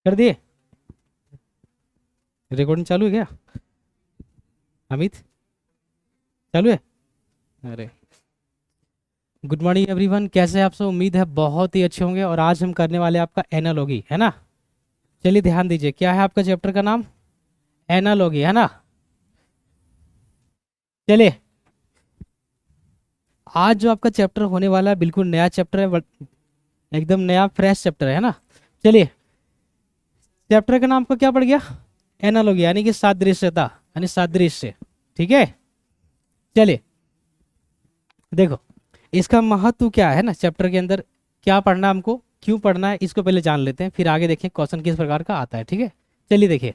कर दिए? रिकॉर्डिंग चालू है क्या? अमित, चालू है? अरे, गुड मॉर्निंग एवरीवन, कैसे हैं आप सब? उम्मीद है बहुत ही अच्छे होंगे। और आज हम करने वाले हैं आपका एनालॉगी, है ना। चलिए ध्यान दीजिए, क्या है आपका चैप्टर का नाम? एनालॉगी, है ना। चलिए, आज जो आपका चैप्टर होने वाला है बिल्कुल नया चैप्टर है, एकदम नया फ्रेश चैप्टर है ना। चलिए, चैप्टर का नाम आपका क्या पड़ गया? एनालॉगी, यानी कि सादृश्यता, यानी सादृश्य। ठीक है, चलिए देखो, इसका महत्व क्या है ना चैप्टर के अंदर, क्या पढ़ना है हमको, क्यों पढ़ना है, इसको पहले जान लेते हैं, फिर आगे देखें क्वेश्चन किस प्रकार का आता है। ठीक है, चलिए देखिए,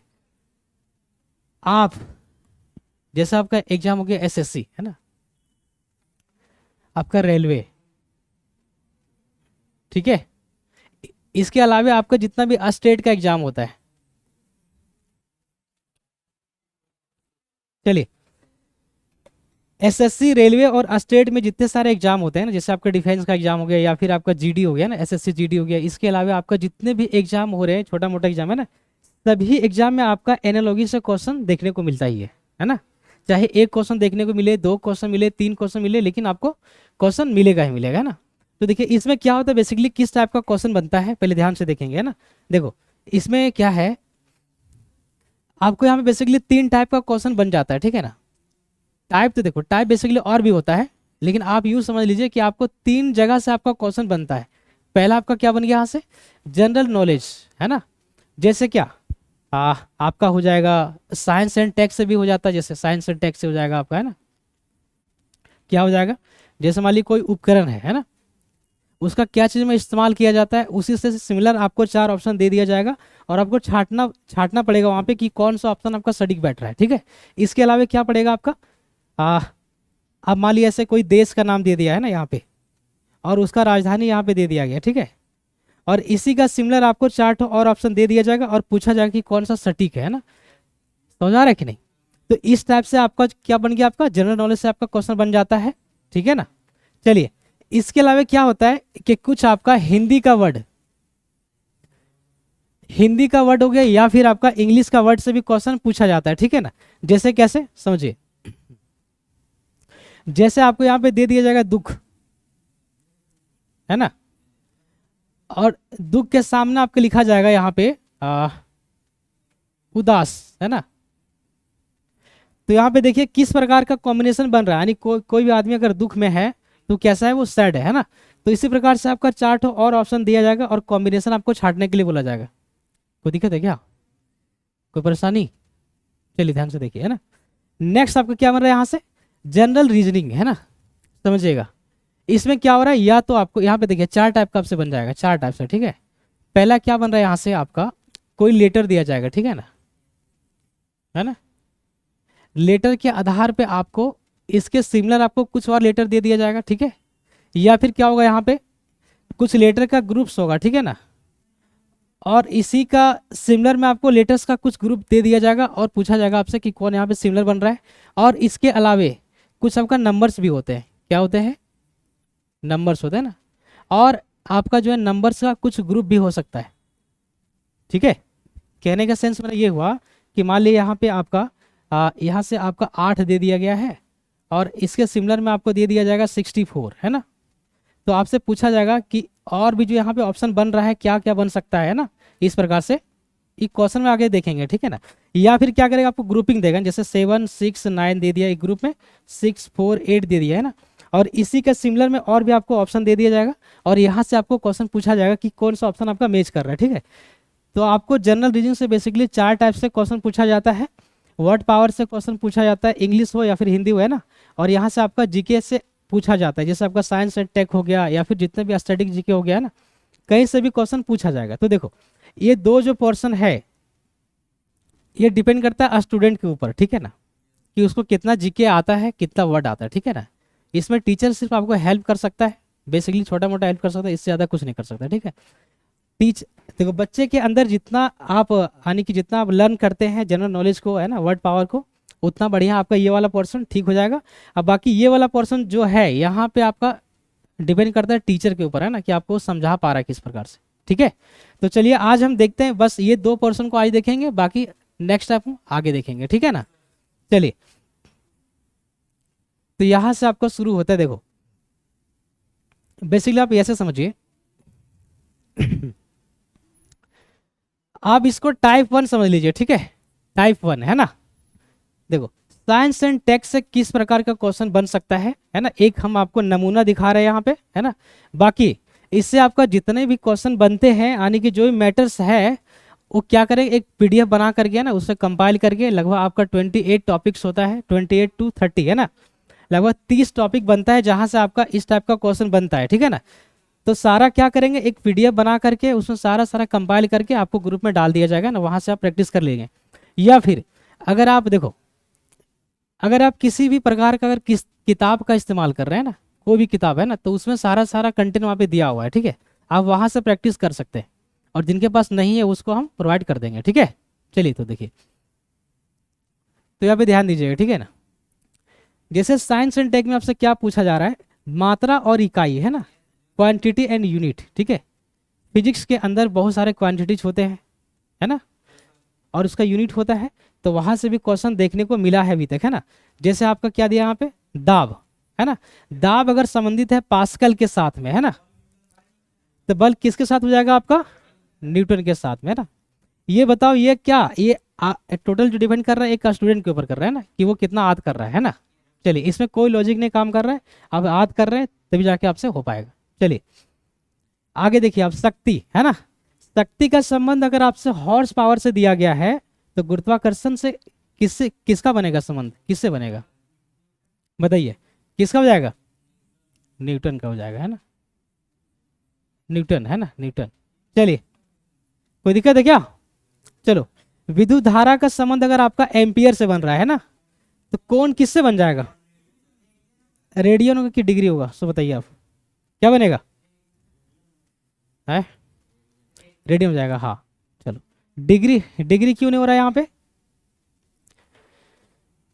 आप जैसा आपका एग्जाम हो गया एसएससी, है ना, आपका रेलवे, ठीक है, इसके अलावा आपका जितना भी स्टेट का एग्जाम होता है, चलिए, एसएससी रेलवे और स्टेट में जितने सारे एग्जाम होते हैं ना, जैसे आपका डिफेंस का एग्जाम हो गया या फिर आपका जीडी हो गया ना, एसएससी जीडी हो गया, इसके अलावा आपका जितने भी एग्जाम हो रहे हैं, छोटा मोटा एग्जाम है ना, सभी एग्जाम में आपका एनालॉगी से क्वेश्चन देखने को मिलता ही है ना। चाहे एक क्वेश्चन देखने को मिले, दो क्वेश्चन मिले, तीन क्वेश्चन मिले, लेकिन आपको क्वेश्चन मिलेगा ही मिलेगा, है ना। तो देखिए इसमें क्या होता है, बेसिकली किस टाइप का क्वेश्चन बनता है पहले ध्यान से देखेंगे, है ना। देखो, इसमें क्या है, आपको यहाँ पे बेसिकली तीन टाइप का क्वेश्चन बन जाता है, ठीक है ना। टाइप तो देखो, टाइप बेसिकली और भी होता है, लेकिन आप यूँ समझ लीजिए कि आपको तीन जगह से आपका क्वेश्चन बनता है। पहला आपका क्या बन गया यहाँ से, जनरल नॉलेज, है ना। जैसे क्या, आपका हो जाएगा साइंस एंड टेक से भी हो जाता है, जैसे साइंस एंड टेक से हो जाएगा आपका, है ना। क्या हो जाएगा, जैसे मान लीजिए कोई उपकरण है ना, उसका क्या चीज़ में इस्तेमाल किया जाता है, उसी से सिमिलर आपको चार ऑप्शन दे दिया जाएगा और आपको छाटना छाटना पड़ेगा वहाँ पे कि कौन सा ऑप्शन आपका सटीक बैठ रहा है। ठीक है, इसके अलावा क्या पड़ेगा आपका, अब मान लीजिए ऐसे कोई देश का नाम दे दिया है ना यहाँ पे, और उसका राजधानी यहाँ पे दे दिया गया, ठीक है, और इसी का सिमिलर आपको चार और ऑप्शन दे दिया जाएगा और पूछा जाएगा कि कौन सा सटीक है ना। समझ आ रहा है कि नहीं? तो इस टाइप से आपका क्या बन गया, आपका जनरल नॉलेज से आपका क्वेश्चन बन जाता है, ठीक है ना। चलिए, इसके अलावा क्या होता है कि कुछ आपका हिंदी का वर्ड हो गया या फिर आपका इंग्लिश का वर्ड से भी क्वेश्चन पूछा जाता है, ठीक है ना। जैसे कैसे समझिए, जैसे आपको यहाँ पे दे दिया जाएगा दुख, है ना, और दुख के सामने आपको लिखा जाएगा यहाँ पे उदास, है ना। तो यहाँ पे देखिए किस प्रकार का कॉम्बिनेशन बन रहा है, यानी कोई भी आदमी अगर दुख में है तो कैसा है, वो सैड है ना। तो इसी प्रकार से आपका चार्ट और ऑप्शन दिया जाएगा और कॉम्बिनेशन आपको छाटने के लिए बोला जाएगा। कोई दिक्कत है क्या, कोई परेशानी? चलिए ध्यान से देखिए, है ना। नेक्स्ट आपका क्या बन रहा है यहाँ से, जनरल रीजनिंग, है ना। समझिएगा, इसमें क्या हो रहा है, या तो आपको यहाँ पे देखिए चार टाइप का आपसे बन जाएगा, चार टाइप से, ठीक है। पहला क्या बन रहा है यहाँ से, आपका कोई लेटर दिया जाएगा, ठीक है ना, है ना। लेटर के आधार पे आपको इसके सिमिलर आपको कुछ और लेटर दे दिया जाएगा, ठीक है। या फिर क्या होगा, यहाँ पे कुछ लेटर का ग्रुप्स होगा, ठीक है ना, और इसी का सिमिलर में आपको लेटर्स का कुछ ग्रुप दे दिया जाएगा और पूछा जाएगा आपसे कि कौन यहाँ पे सिमिलर बन रहा है। और इसके अलावे कुछ आपका नंबर्स भी होते हैं, क्या होते हैं, नंबर्स होते हैं ना। और आपका जो है नंबर्स का कुछ ग्रुप भी हो सकता है, ठीक है। कहने का सेंस मेरा ये हुआ कि मान लीजिए यहाँ पे आपका यहाँ से आपका 8 दे दिया गया है और इसके सिमिलर में आपको दे दिया जाएगा 64, है ना। तो आपसे पूछा जाएगा कि और भी जो यहाँ पे ऑप्शन बन रहा है क्या क्या बन सकता है ना। इस प्रकार से एक क्वेश्चन में आगे देखेंगे, ठीक है ना। या फिर क्या करेगा, आपको ग्रुपिंग देगा, जैसे 7 6 9 दे दिया एक ग्रुप में, 6 4 8 दे दिया, है ना। और इसी के सिमिलर में और भी आपको ऑप्शन दे दिया जाएगा और यहाँ से आपको क्वेश्चन पूछा जाएगा कि कौन सा ऑप्शन आपका मैच कर रहा है, ठीक है। तो आपको जनरल रीजनिंग से बेसिकली चार टाइप से क्वेश्चन पूछा जाता है। वर्ड पावर से क्वेश्चन पूछा जाता है, इंग्लिश हो या फिर हिंदी हो, है ना। और यहाँ से आपका जीके से पूछा जाता है, जैसे आपका साइंस एंड टेक हो गया या फिर जितने भी स्टैटिक जीके हो गया, है ना, कहीं से भी क्वेश्चन पूछा जाएगा। तो देखो, ये दो जो पोर्शन है ये डिपेंड करता है स्टूडेंट के ऊपर, ठीक है ना, कि उसको कितना जीके आता है, कितना वर्ड आता है, ठीक है ना। इसमें टीचर सिर्फ आपको हेल्प कर सकता है, बेसिकली छोटा मोटा हेल्प कर सकता है, इससे ज़्यादा कुछ नहीं कर सकता, ठीक है। देखो, बच्चे के अंदर जितना आप यानी कि जितना आप लर्न करते हैं जनरल नॉलेज को, है ना, वर्ड पावर को, उतना बढ़िया आपका ये वाला पोर्शन ठीक हो जाएगा। अब बाकी ये वाला पोर्शन जो है यहाँ पे आपका डिपेंड करता है टीचर के ऊपर, है ना, कि आपको समझा पा रहा है किस प्रकार से। ठीक है। तो चलिए आज हम देखते हैं, बस ये 2 पोर्शन को आज देखेंगे, बाकी नेक्स्ट हम आगे देखेंगे, ठीक है ना। चलिए, तो यहां से आपको शुरू होता है। देखो बेसिकली आप ऐसे समझिए आप इसको टाइप 1 समझ लीजिए, ठीक है। टाइप 1 है ना। देखो साइंस एंड टेक से किस प्रकार का क्वेश्चन बन सकता है ना, एक हम आपको नमूना दिखा रहे हैं यहाँ पे, है ना। बाकी इससे आपका जितने भी क्वेश्चन बनते हैं, यानी कि जो भी मैटर्स है, वो क्या करें, एक पीडीएफ बना करके ना उससे कंपाइल करके, लगभग आपका 28 टॉपिक्स होता है, 28 to 30 है ना, लगभग 30 टॉपिक बनता है जहाँ से आपका इस टाइप का क्वेश्चन बनता है, ठीक है ना। तो सारा क्या करेंगे, एक पीडीएफ बना करके उसमें सारा सारा कंपाइल करके आपको ग्रुप में डाल दिया जाएगा ना, वहाँ से आप प्रैक्टिस कर लेंगे। या फिर अगर आप देखो, अगर आप किसी भी प्रकार का अगर किस किताब का इस्तेमाल कर रहे हैं ना, कोई भी किताब है ना, तो उसमें सारा सारा कंटेंट वहाँ पे दिया हुआ है, ठीक है। आप वहाँ से प्रैक्टिस कर सकते हैं, और जिनके पास नहीं है उसको हम प्रोवाइड कर देंगे, ठीक है। चलिए तो देखिए, तो यहाँ पे ध्यान दीजिएगा, ठीक है ना। जैसे साइंस एंड टेक में आपसे क्या पूछा जा रहा है, मात्रा और इकाई, है ना, क्वांटिटी एंड यूनिट, ठीक है। फिजिक्स के अंदर बहुत सारे क्वांटिटीज होते हैं, है ना, और उसका यूनिट होता है। तो वहां से भी क्वेश्चन देखने को मिला है अभी तक, है ना। जैसे आपका क्या दिया यहाँ पे, दाब, है ना। दाब अगर संबंधित है पास्कल के साथ में, है ना, तो बल किसके साथ हो जाएगा आपका, न्यूटन के साथ में, है ना। ये बताओ ये क्या, ये टोटल जो डिपेंड कर रहा है एक स्टूडेंट के ऊपर कर रहा है ना, कि वो कितना याद कर रहा है ना। चलिए, इसमें कोई लॉजिक नहीं काम कर रहा है, आप याद कर रहे हैं तभी जाके आपसे हो पाएगा। चलिए आगे देखिए, आप शक्ति, है ना, शक्ति का संबंध अगर आपसे हॉर्स पावर से दिया गया है, तो गुरुत्वाकर्षण से किससे किसका बनेगा संबंध, किससे बनेगा, बताइए, किसका हो जाएगा, न्यूटन का हो जाएगा, है ना, न्यूटन, है ना, न्यूटन। चलिए, कोई दिक्कत है क्या। चलो, विद्युत धारा का संबंध अगर आपका एम्पियर से बन रहा है ना, तो कौन किससे बन जाएगा, रेडियन की डिग्री होगा, सो बताइए आप क्या बनेगा, है रेडियन हो जाएगा, हाँ। चलो, डिग्री डिग्री क्यों नहीं हो रहा है यहाँ पे,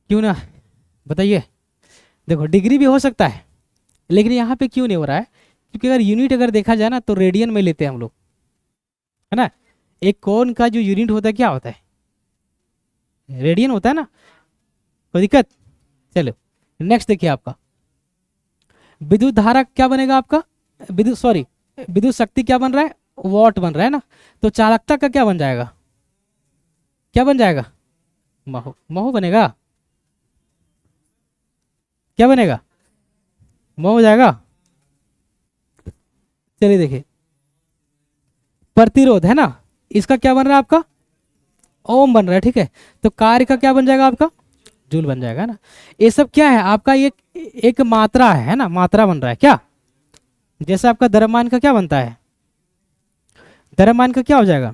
क्यों ना, बताइए। देखो डिग्री भी हो सकता है, लेकिन यहाँ पे क्यों नहीं हो रहा है, क्योंकि अगर यूनिट अगर देखा जाए ना, तो रेडियन में लेते हैं हम लोग, है ना। एक कोण का जो यूनिट होता है क्या होता है, रेडियन होता है ना, कोई दिक्कत। चलो नेक्स्ट देखिए, आपका विद्युत धारा क्या बनेगा आपका, विद्युत सॉरी विद्युत शक्ति क्या बन रहा है, वॉट बन रहा है ना। तो चालकता का क्या बन जाएगा, क्या बन जाएगा, महो महो बनेगा, क्या बनेगा, महो हो जाएगा। चलिए देखिए, प्रतिरोध, है ना, इसका क्या बन रहा है आपका, ओम बन रहा है, ठीक है। तो कार्य का क्या बन जाएगा आपका, जूल बन जाएगा ना। ये सब क्या है आपका, ये एक मात्रा है ना, मात्रा बन रहा है क्या। जैसे आपका द्रव्यमान का क्या बनता है, द्रव्यमान का क्या हो जाएगा,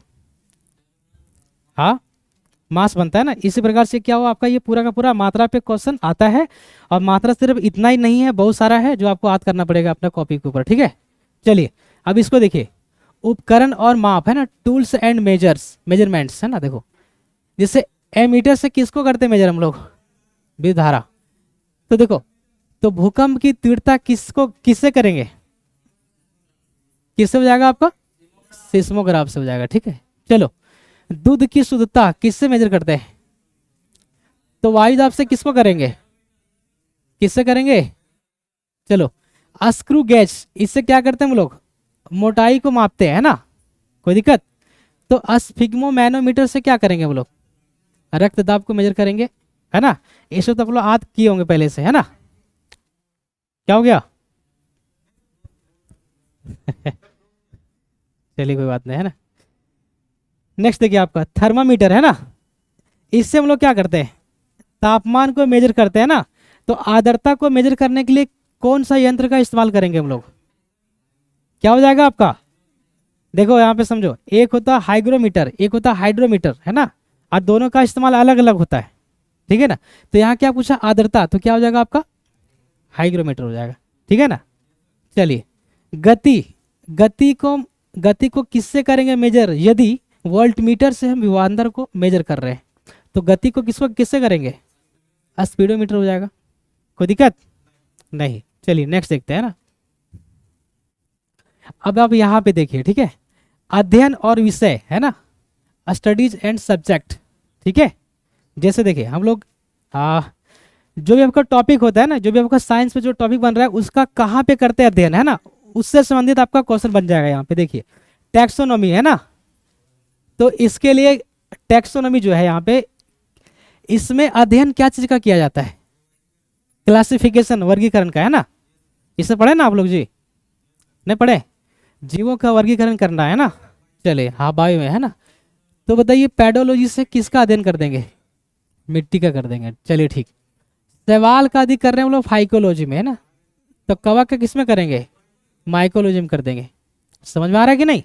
हाँ मास बनता है ना। इसी प्रकार से क्या हुआ आपका, ये पूरा का पूरा मात्रा पे क्वेश्चन आता है। और मात्रा सिर्फ इतना ही नहीं है, बहुत सारा है जो आपको याद करना पड़ेगा अपना कॉपी के ऊपर, ठीक है। चलिए अब इसको देखिए, उपकरण और माप, है ना, टूल्स एंड मेजर्स, मेजरमेंट्स, है ना। देखो जैसे एमीटर से किसको करते हैं मेजर हम लोग, विद्युत धारा। तो देखो, तो भूकंप की तीव्रता किसको किससे करेंगे, किससे हो जाएगा आपका, सिस्मोग्राफ से हो जाएगा, ठीक है। चलो, दूध की शुद्धता किससे मेजर करते हैं, तो वायु दाब से किसको करेंगे, किससे करेंगे। चलो, स्क्रू गेज, इससे क्या करते हैं हम लोग, मोटाई को मापते हैं, है ना, कोई दिक्कत। तो स्फिग्मो मैनोमीटर से क्या करेंगे हम लोग, रक्त दाब को मेजर करेंगे, है ना। ये सब तो आप लोग याद किए होंगे पहले से, है ना। क्या हो गया चलिए कोई बात नहीं, है ना। नेक्स्ट देखिए, आपका थर्मामीटर, है ना, इससे हम लोग क्या करते हैं, तापमान को मेजर करते हैं ना। तो आर्द्रता को मेजर करने के लिए कौन सा यंत्र का इस्तेमाल करेंगे हम लोग, क्या हो जाएगा आपका। देखो यहाँ पे समझो, एक होता है हाइग्रोमीटर, एक होता है हाइड्रोमीटर, है ना, और दोनों का इस्तेमाल अलग अलग होता है, ठीक है ना। तो यहाँ क्या पूछा, आर्द्रता, तो क्या हो जाएगा आपका, हाइग्रोमीटर हो जाएगा, ठीक है ना। चलिए, गति, गति को गति को किससे करेंगे मेजर, यदि वोल्टमीटर से हम विभवांतर को मेजर कर रहे हैं, तो गति को किससे करेंगे, स्पीडोमीटर हो जाएगा, कोई दिक्कत नहीं। चलिए नेक्स्ट देखते हैं ना। अब आप यहाँ पे देखिए, ठीक है, अध्ययन और विषय, है ना, स्टडीज एंड सब्जेक्ट, ठीक है। जैसे देखिए हम लोग जो भी आपका टॉपिक होता है ना, जो भी आपका साइंस में जो टॉपिक बन रहा है उसका कहाँ पे करते हैं अध्ययन, है ना, उससे संबंधित आपका क्वेश्चन बन जाएगा। यहाँ पे देखिए टैक्सोनॉमी, है ना, तो इसके लिए टैक्सोनॉमी जो है यहाँ पे, इसमें अध्ययन क्या चीज का किया जाता है, क्लासिफिकेशन, वर्गीकरण का, है ना। इसे पढ़े ना आप लोग जी, नहीं पढ़े, जीवों का वर्गीकरण करना है ना। चलिए हाँ बायो में, है ना। तो बताइए पेडोलॉजी से किसका अध्ययन कर देंगे, मिट्टी का कर देंगे, चलिए ठीक। सवाल का अधिक कर रहे हैं हम लोग फाइकोलॉजी में, है ना, तो कवक का किस में करेंगे, माइकोलॉजी में कर देंगे। समझ में आ रहा है कि नहीं।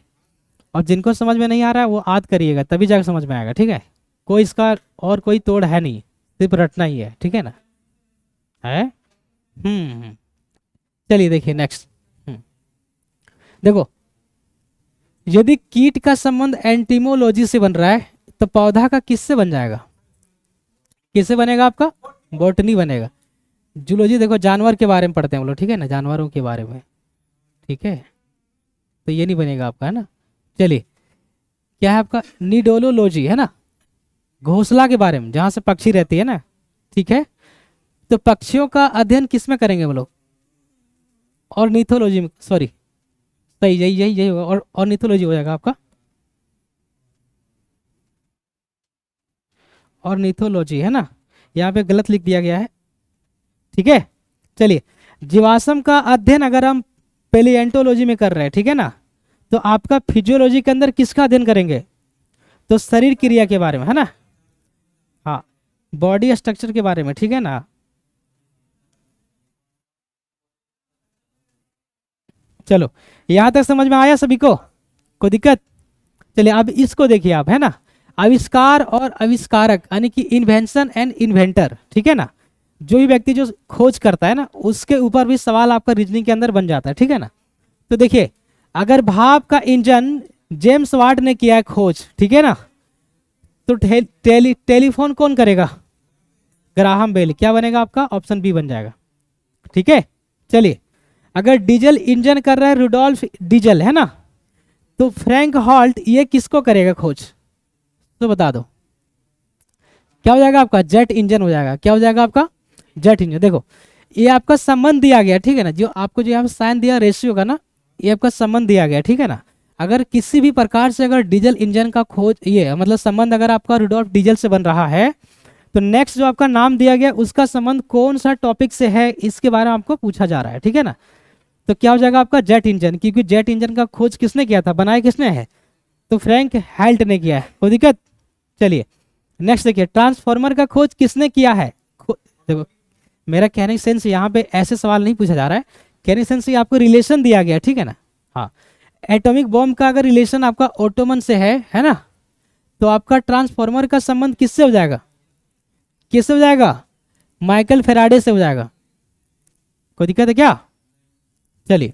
और जिनको समझ में नहीं आ रहा है वो आद करिएगा, तभी जाकर समझ में आएगा, ठीक है। कोई इसका और कोई तोड़ है नहीं, सिर्फ रटना ही है, ठीक है ना, है। हम्म। चलिए देखिए नेक्स्ट। देखो यदि कीट का संबंध एंटीमोलॉजी से बन रहा है तो पौधा का किससे बन जाएगा, किससे बनेगा, आपका बॉटनी बनेगा। जूलॉजी देखो जानवर के बारे में पढ़ते हैं हम लोग, ठीक है ना, जानवरों के बारे में, ठीक है, तो ये नहीं बनेगा आपका, है ना। चलिए क्या है आपका निडोलोलॉजी, है ना, घोंसला के बारे में, जहाँ से पक्षी रहती है ना, ठीक है। तो पक्षियों का अध्ययन किस में करेंगे हम लोग, ऑर्निथोलॉजी में, सॉरी सही यही यही यही होगा, और ऑर्निथोलॉजी हो जाएगा आपका, ऑर्निथोलॉजी, है ना, यहाँ पे गलत लिख दिया गया है, ठीक है। चलिए जीवाश्म का अध्ययन अगर हम पेलिएंटोलॉजी में कर रहे हैं, ठीक है ना, तो आपका फिजियोलॉजी के अंदर किसका अध्ययन करेंगे, तो शरीर क्रिया के बारे में, है ना, हाँ, बॉडी स्ट्रक्चर के बारे में, ठीक है ना। चलो यहां तक समझ में आया सभी को, कोई दिक्कत। चलिए अब इसको देखिए आप, है ना, आविष्कार और आविष्कारक यानी कि इन्वेंशन एंड इन्वेंटर, ठीक है ना। जो भी व्यक्ति जो खोज करता है ना उसके ऊपर भी सवाल आपका रीजनिंग के अंदर बन जाता है, ठीक है ना। तो देखिए अगर भाप का इंजन जेम्स वाट ने किया है खोज, ठीक है ना, तो टेलीफोन कौन करेगा, ग्राहम बेल, क्या बनेगा आपका, ऑप्शन बी बन जाएगा, ठीक है। चलिए अगर डीजल इंजन कर रहा है रुडोल्फ डीजल, है ना, तो फ्रैंक हॉल्ट ये किसको करेगा खोज, तो बता दो क्या हो जाएगा आपका, जेट इंजन हो जाएगा, क्या हो जाएगा आपका, जेट इंजन। देखो ये आपका संबंध दिया गया, ठीक है ना, जो आपको जो यहाँ साइन दिया रेशियो का ना, ये आपका संबंध दिया गया, ठीक है ना। अगर किसी भी प्रकार से अगर डीजल इंजन का खोज, ये मतलब संबंध अगर आपका रुडोल्फ डीजल से बन रहा है, तो नेक्स्ट जो आपका नाम दिया गया उसका संबंध कौन सा टॉपिक से है इसके बारे में आपको पूछा जा रहा है, ठीक है ना। तो क्या हो जाएगा आपका जेट इंजन, क्योंकि जेट इंजन का खोज किसने किया था, बनाया किसने है, तो फ्रैंक हेल्ट ने किया है, कोई दिक्कत। चलिए नेक्स्ट देखिए ट्रांसफॉर्मर का खोज किसने किया है, देखो मेरा कहने की सेंस यहाँ पे ऐसे सवाल नहीं पूछा जा रहा है, कहने की सेंस ये आपको रिलेशन दिया गया, ठीक है ना। हाँ एटॉमिक बॉम्ब का अगर रिलेशन आपका ओटोमन से है ना, तो आपका ट्रांसफॉर्मर का संबंध किससे हो जाएगा, किससे हो जाएगा, माइकल फेराडे से हो जाएगा, कोई दिक्कत है क्या। चलिए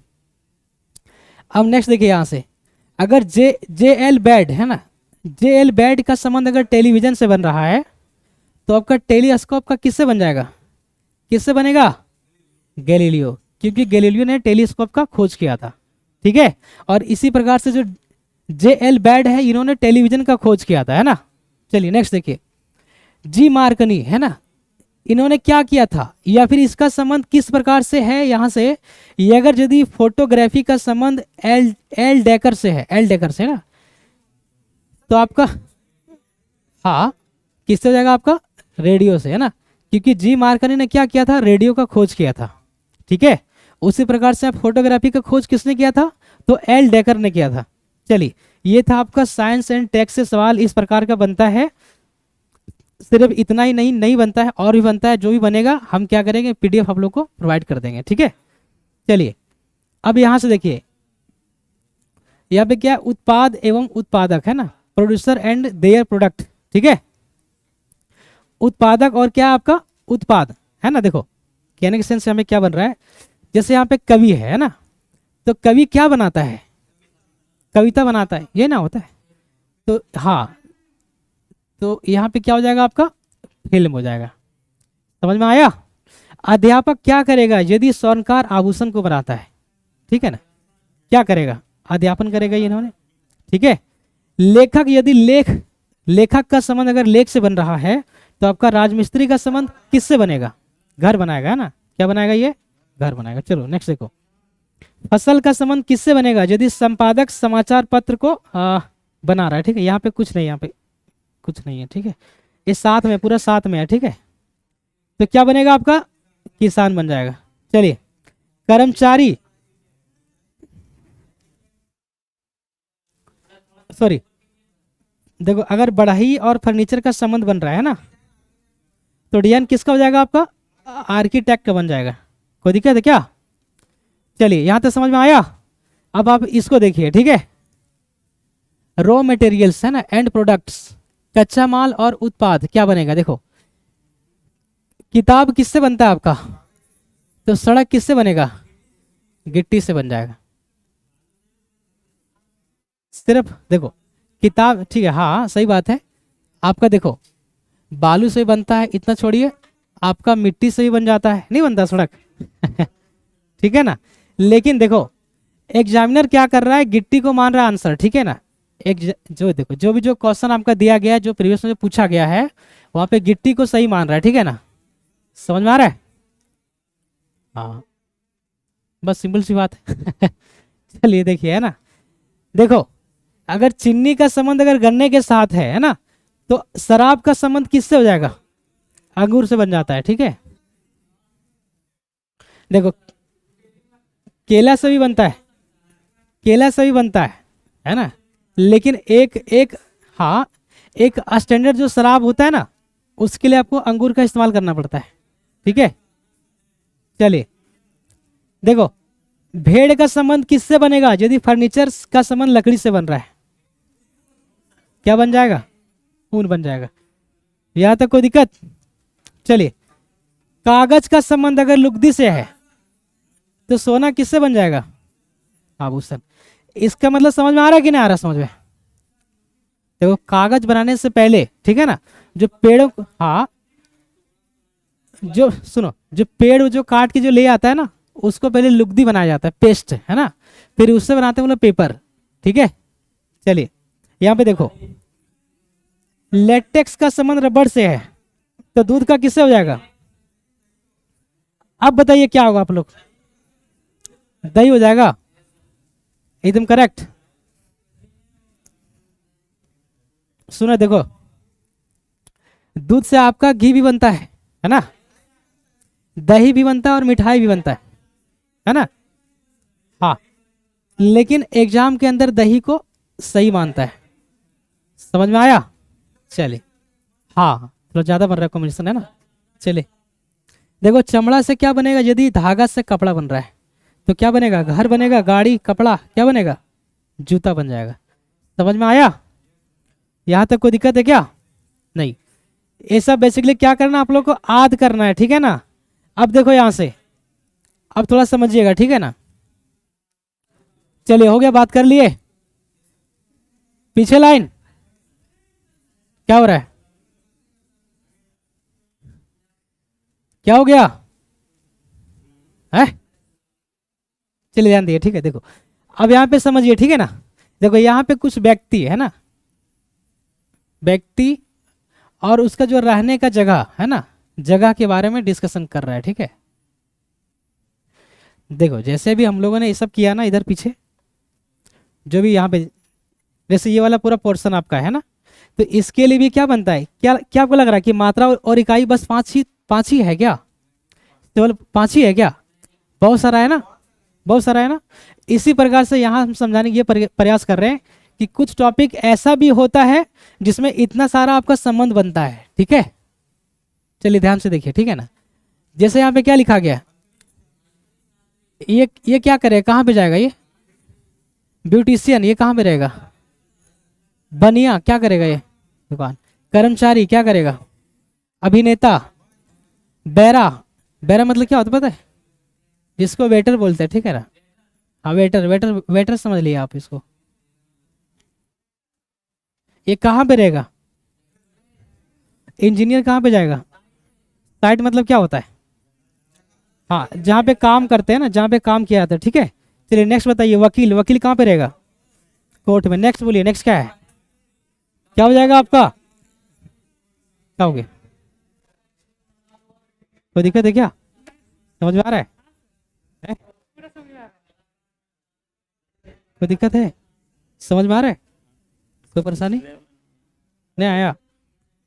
अब नेक्स्ट देखिए यहाँ से, अगर जे एल बैड, है ना, जे एल बैड का संबंध अगर टेलीविजन से बन रहा है तो आपका टेलीस्कोप का किससे बन जाएगा, किससे बनेगा, गैलीलियो, क्योंकि गैलीलियो ने टेलीस्कोप का खोज किया था, ठीक है। और इसी प्रकार से जो जे एल बैड है इन्होंने टेलीविजन का खोज किया था, है ना। चलिए नेक्स्ट देखिए जी मार्कनी, है ना, इन्होंने क्या किया था, या फिर इसका संबंध किस प्रकार से है यहाँ से, ये अगर यदि फोटोग्राफी का संबंध एल डेकर से है, एल डेकर से ना, तो आपका हाँ किससे हो जाएगा आपका, रेडियो से, है ना, क्योंकि जी मार्कनी ने क्या किया था, रेडियो का खोज किया था, ठीक है। उसी प्रकार से आप फोटोग्राफी का खोज किसने किया था, तो एल डेकर ने किया था। चलिए ये था आपका साइंस एंड टेक्स से सवाल इस प्रकार का बनता है। सिर्फ इतना ही नहीं बनता है, और भी बनता है, जो भी बनेगा हम क्या करेंगे पीडीएफ आप लोग को प्रोवाइड कर देंगे, ठीक है। चलिए अब यहाँ से देखिए यहाँ पे क्या उत्पाद एवं उत्पादक, है ना, प्रोड्यूसर एंड देयर प्रोडक्ट, ठीक है। उत्पादक और क्या आपका उत्पाद, है ना। देखो कहने के सेंस से हमें क्या बन रहा है, जैसे यहाँ पे कवि है ना, तो कवि क्या बनाता है, कविता बनाता है, ये ना होता है, तो हाँ, तो यहाँ पे क्या हो जाएगा आपका फिल्म हो जाएगा, समझ में आया। अध्यापक क्या करेगा यदि स्वर्णकार आभूषण को बनाता है, ठीक है ना, क्या करेगा, अध्यापन करेगा इन्होंने, ठीक है। लेखक, यदि लेखक का संबंध अगर लेख से बन रहा है तो आपका राजमिस्त्री का संबंध किससे बनेगा? घर बनाएगा, है ना? क्या बनाएगा? ये घर बनाएगा। चलो नेक्स्ट देखो। फसल का संबंध किससे बनेगा? यदि संपादक समाचार पत्र को बना रहा है, ठीक है। यहाँ पे कुछ नहीं, यहाँ पे कुछ नहीं है, ठीक है। ये साथ में, पूरा साथ में है, ठीक है। तो क्या बनेगा आपका? किसान बन जाएगा। चलिए, कर्मचारी, सॉरी, देखो अगर बढ़ई और फर्नीचर का संबंध बन रहा है ना, तो डिजाइन किसका हो जाएगा आपका? आर्किटेक्ट का बन जाएगा। कोई दिक्कत है क्या? चलिए, यहां तक समझ में आया। अब आप इसको देखिए, ठीक है। रॉ मटेरियल्स है ना, एंड प्रोडक्ट्स, कच्चा माल और उत्पाद, क्या बनेगा? देखो, किताब किससे बनता है आपका? तो सड़क किससे बनेगा? गिट्टी से बन जाएगा। सिर्फ देखो, किताब, ठीक है, हाँ सही बात है आपका। देखो, बालू से बनता है, इतना छोड़िए, आपका मिट्टी से भी बन जाता है, नहीं बनता सड़क ठीक है ना। लेकिन देखो, एग्जामिनर क्या कर रहा है? गिट्टी को मान रहा है आंसर, ठीक है ना। जो देखो, जो क्वेश्चन आपका दिया गया है, जो प्रीवियस में पूछा गया है, वहां पे गिट्टी को सही मान रहा है, ठीक है ना। समझ में आ रहा है? हाँ, बस सिंपल सी बात है चलिए देखिए, है ना। देखो, अगर चीनी का संबंध अगर गन्ने के साथ है ना, तो शराब का संबंध किससे हो जाएगा? अंगूर से बन जाता है, ठीक है। देखो, केला से भी बनता है, केला से भी बनता है ना। लेकिन एक एक हाँ, एक स्टैंडर्ड जो शराब होता है ना, उसके लिए आपको अंगूर का इस्तेमाल करना पड़ता है, ठीक है। चलिए देखो, भेड़ का संबंध किससे बनेगा? यदि फर्नीचर का संबंध लकड़ी से बन रहा है, क्या बन जाएगा? ऊन बन जाएगा। यहां तक कोई दिक्कत? चलिए, कागज का संबंध अगर लुगदी से है, तो सोना किससे बन जाएगा? आभूषण। इसका मतलब समझ में आ रहा है कि नहीं आ रहा? समझ में? देखो, कागज बनाने से पहले, ठीक है ना, जो पेड़ों, हाँ, जो सुनो, जो पेड़ जो काट के जो ले आता है ना, उसको पहले लुगदी बनाया जाता है, पेस्ट, है ना। फिर उससे बनाते हैं पेपर, ठीक है। चलिए, यहां पे देखो, लेटेक्स का संबंध रबड़ से है, तो दूध का किससे हो जाएगा? अब बताइए क्या होगा आप लोग? दही हो जाएगा, एकदम करेक्ट। सुनो, देखो, दूध से आपका घी भी बनता है ना, दही भी बनता है और मिठाई भी बनता है ना। हाँ, लेकिन एग्जाम के अंदर दही को सही मानता है। समझ में आया? चलिए, हाँ, थोड़ा ज्यादा बन रहा है कॉम्बिनेशन, है ना। चलिए देखो, चमड़ा से क्या बनेगा? यदि धागा से कपड़ा बन रहा है, तो क्या बनेगा? घर बनेगा, गाड़ी, कपड़ा, क्या बनेगा? जूता बन जाएगा। समझ में आया? यहां तक कोई दिक्कत है क्या? नहीं। ये सब बेसिकली क्या करना आप लोग को? आद करना है, ठीक है ना। अब देखो यहां से, अब थोड़ा समझिएगा, ठीक है ना। चलिए, हो गया, बात कर लिए। पीछे लाइन, क्या हो रहा है? क्या हो गया है? चलिए ध्यान दिए, ठीक है। देखो, अब यहाँ पे समझिए, ठीक है ना। देखो, यहाँ पे कुछ व्यक्ति है ना, व्यक्ति और उसका जो रहने का जगह है ना, जगह के बारे में डिस्कशन कर रहा है, ठीक है। देखो, जैसे भी हम लोगों ने ये सब किया ना, इधर पीछे जो भी यहाँ पे, जैसे ये वाला पूरा पोर्शन आपका है ना, तो इसके लिए भी क्या बनता है? क्या क्या आपको लग रहा है कि मात्रा और इकाई बस पांच ही है क्या? केवल 5 ही है क्या? बहुत सारा है ना, बहुत सारा है ना। इसी प्रकार से यहाँ हम समझाने की ये प्रयास कर रहे हैं कि कुछ टॉपिक ऐसा भी होता है जिसमें इतना सारा आपका संबंध बनता है, ठीक है। चलिए ध्यान से देखिए, ठीक है ना। जैसे यहाँ पे क्या लिखा गया, ये क्या करेगा? कहाँ पे जाएगा ये? ब्यूटिशियन, ये कहाँ पे रहेगा? बनिया, क्या करेगा? ये दुकान। कर्मचारी क्या करेगा? अभिनेता। बैरा, बैरा मतलब क्या होता है पता है? जिसको वेटर बोलते हैं, ठीक है ना। हाँ, वेटर, वेटर, वेटर समझ लिया आप इसको। ये कहाँ पे रहेगा? इंजीनियर कहाँ पे जाएगा? साइट मतलब क्या होता है? हाँ, जहाँ पे काम करते हैं ना, जहाँ पे काम किया जाता है, ठीक है। चलिए नेक्स्ट बताइए, वकील, वकील कहाँ पे रहेगा? कोर्ट में। नेक्स्ट बोलिए, नेक्स्ट क्या है, क्या हो जाएगा आपका, क्या हो गया, कोई दिक्कत है क्या, समझ में आ रहा है? कोई दिक्कत है, समझ में आ रहा है, कोई परेशानी नहीं आया,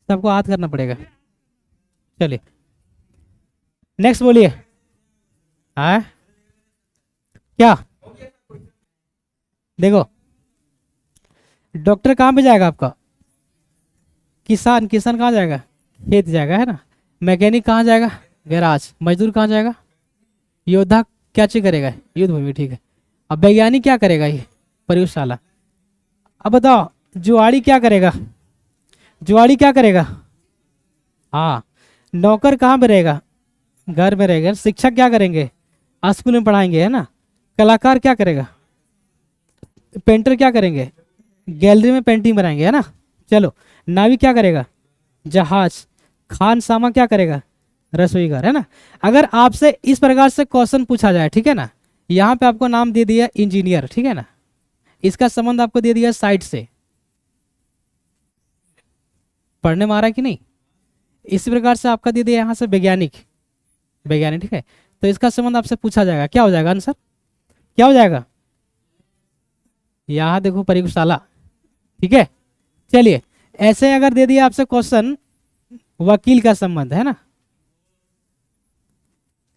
सबको याद करना पड़ेगा। चलिए नेक्स्ट बोलिए। हाँ क्या, देखो डॉक्टर कहाँ पे जाएगा आपका, किसान, किसान कहाँ जाएगा, खेत जाएगा है ना। मैकेनिक कहाँ जाएगा, गैराज। मजदूर कहाँ जाएगा, योद्धा क्या चीज करेगा, युद्ध भूमि, ठीक है। अब वैज्ञानिक क्या करेगा, ये प्रयोगशाला। अब बताओ जुआड़ी क्या करेगा, जुआड़ी क्या करेगा, हाँ। नौकर कहाँ पे रहेगा, घर में रहेगा। शिक्षक क्या करेंगे, स्कूल में पढ़ाएंगे है ना। कलाकार क्या करेगा, पेंटर क्या करेंगे, गैलरी में पेंटिंग बनाएंगे है ना। चलो नाविक क्या करेगा, जहाज। खान सामा क्या करेगा, रसोई घर है ना। अगर आपसे इस प्रकार से क्वेश्चन पूछा जाए, ठीक है ना, यहाँ पे आपको नाम दे दिया इंजीनियर, ठीक है ना, इसका संबंध आपको दे दिया साइड से, पढ़ने में आ रहा है कि नहीं। इसी प्रकार से आपका दे दिया यहाँ से वैज्ञानिक, वैज्ञानिक, ठीक है। तो इसका संबंध आपसे पूछा जाएगा, क्या हो जाएगा आंसर, क्या हो जाएगा, यहाँ देखो प्रयोगशाला, ठीक है। चलिए ऐसे अगर दे दिया आपसे क्वेश्चन, वकील का संबंध है ना,